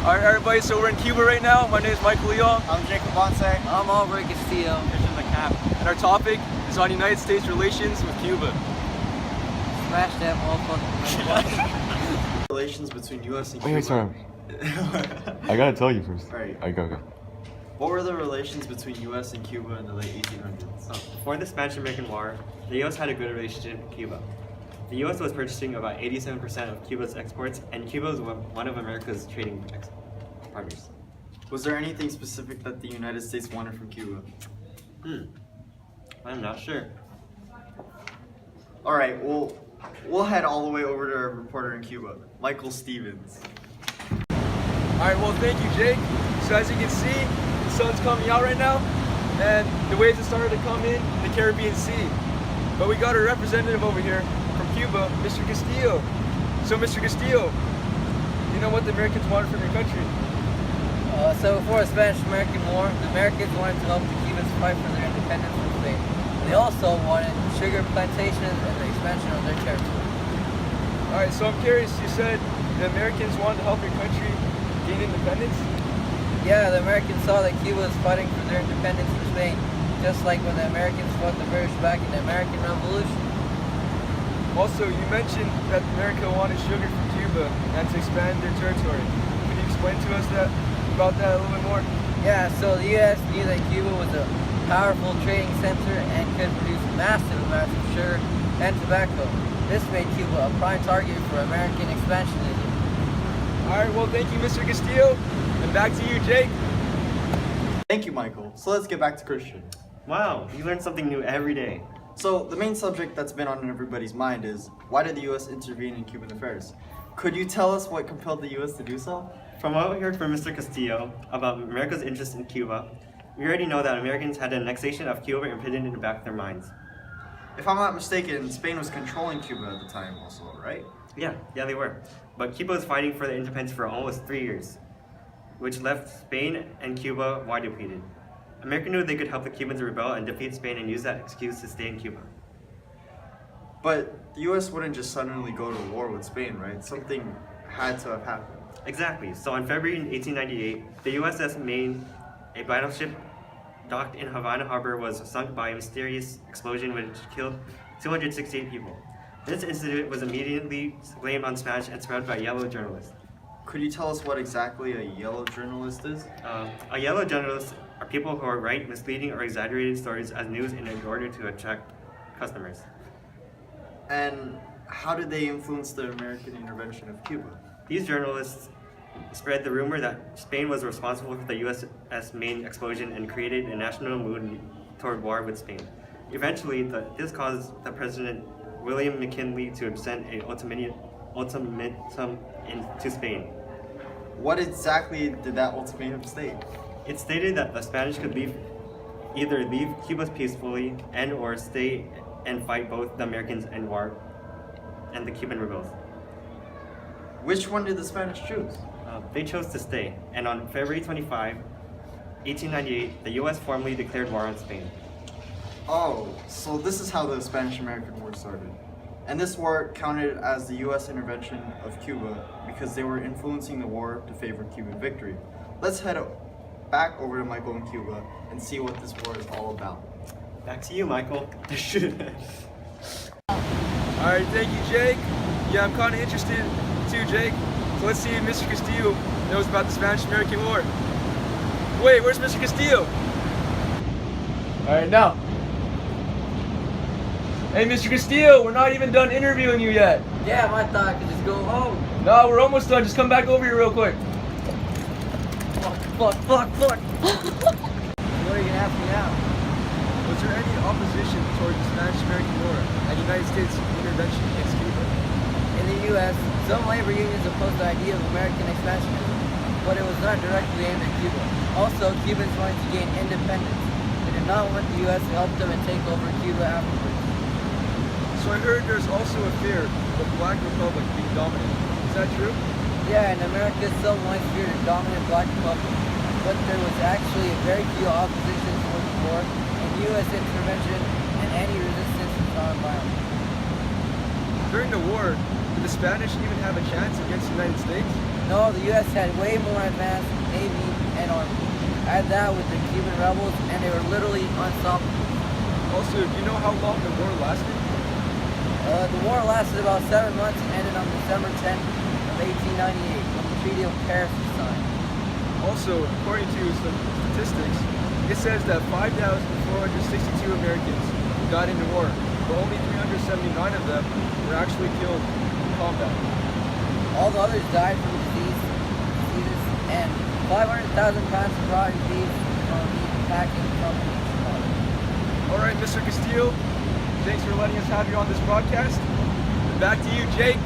Alright everybody, so we're in Cuba right now. My name is Michael Leon. I'm Jacob Bonce. I'm Aubrey Castillo. Christian the Cap. And our topic is on United States relations with Cuba. Smash that motherfucker. Relations between U.S. and Cuba. Wait, sorry. I gotta tell you first. Alright. Alright, go. What were the relations between U.S. and Cuba in the late 1800s? Before the Spanish-American War, the U.S. had a good relationship with Cuba. The U.S. was purchasing about 87% of Cuba's exports, and Cuba was one of America's trading partners. Was there anything specific that the United States wanted from Cuba? I'm not sure. Alright, we'll head all the way over to our reporter in Cuba, Michael Stevens. Alright, well thank you Jake. So as you can see, the sun's coming out right now and the waves have started to come in the Caribbean Sea. But we got a representative over here from Cuba, Mr. Castillo. So Mr. Castillo, you know what the Americans wanted from your country? So before the Spanish-American War, the Americans wanted to help the Cubans fight for their independence from Spain. They also wanted sugar plantations and the expansion of their territory. Alright, so I'm curious, you said the Americans wanted to help your country gain independence? Yeah, the Americans saw that Cuba was fighting for their independence from Spain, just like when the Americans fought the British back in the American Revolution. Also, you mentioned that America wanted sugar from Cuba and to expand their territory. Can you explain to us about that a little bit more? Yeah, so the U.S. knew that Cuba was a powerful trading center and could produce massive amounts of sugar and tobacco. This made Cuba a prime target for American expansionism. Alright, well thank you Mr. Castillo, and back to you Jake. Thank you, Michael. So let's get back to Christian. Wow, you learn something new every day. So the main subject that's been on everybody's mind is, why did the U.S. intervene in Cuban affairs? Could you tell us what compelled the U.S. to do so? From what we heard from Mr. Castillo about America's interest in Cuba, we already know that Americans had the annexation of Cuba imprinted in the back of their minds. If I'm not mistaken, Spain was controlling Cuba at the time also, right? Yeah, they were. But Cuba was fighting for the independence for almost 3 years, which left Spain and Cuba wide depleted. America knew they could help the Cubans rebel and defeat Spain and use that excuse to stay in Cuba. But the U.S. wouldn't just suddenly go to war with Spain, right? Something had to have happened. Exactly. So on February 1898, the USS Maine, a battleship docked in Havana Harbor, was sunk by a mysterious explosion which killed 268 people. This incident was immediately blamed on Spanish and spread by yellow journalists. Could you tell us what exactly a yellow journalist is? A yellow journalist are people who write misleading or exaggerated stories as news in order to attract customers. And how did they influence the American intervention of Cuba? These journalists spread the rumor that Spain was responsible for the USS Maine explosion and created a national mood toward war with Spain. Eventually, this caused the President William McKinley to send an ultimatum to Spain. What exactly did that ultimatum state? It stated that the Spanish could either leave Cuba peacefully and or stay and fight both the Americans and the Cuban rebels. Which one did the Spanish choose? They chose to stay, and on February 25, 1898, the U.S. formally declared war on Spain. Oh, so this is how the Spanish-American War started. And this war counted as the U.S. intervention of Cuba because they were influencing the war to favor Cuban victory. Let's head back over to Michael in Cuba and see what this war is all about. Back to you, Michael. Alright, thank you Jake. Yeah, I'm kind of interested too Jake. So let's see if Mr. Castillo knows about the Spanish-American War. Wait, where's Mr. Castillo? Alright, now. Hey Mr. Castillo, we're not even done interviewing you yet. Yeah, I thought I could just go home. No, we're almost done. Just come back over here real quick. Fuck. What are you gonna ask me now? Was there any opposition toward the Spanish-American War and United States intervention against Cuba? In the U.S., some labor unions opposed the idea of American expansionism, but it was not directly aimed at Cuba. Also, Cubans wanted to gain independence. They did not want the U.S. to help them and take over Cuba afterwards. So I heard there's also a fear of the Black Republic being dominant. Is that true? Yeah, in America, some once feared a dominant Black Republic, but there was actually very few opposition toward the war, and U.S. intervention and any resistance was nonviolent. During the war, did the Spanish even have a chance against the United States? No, the U.S. had way more advanced navy and army. Add that with the Cuban rebels, and they were literally unstoppable. Also, do you know how long the war lasted? The war lasted about 7 months and ended on December 10th of 1898 when the Treaty of Paris was signed. Also, according to some statistics, it says that 5,462 Americans got into war, but only 379 of them were actually killed in combat. All the others died from diseases, and 500,000 pounds of rotten beef from the packing company in Chicago. All right, Mr. Castillo, thanks for letting us have you on this broadcast. Back to you, Jake.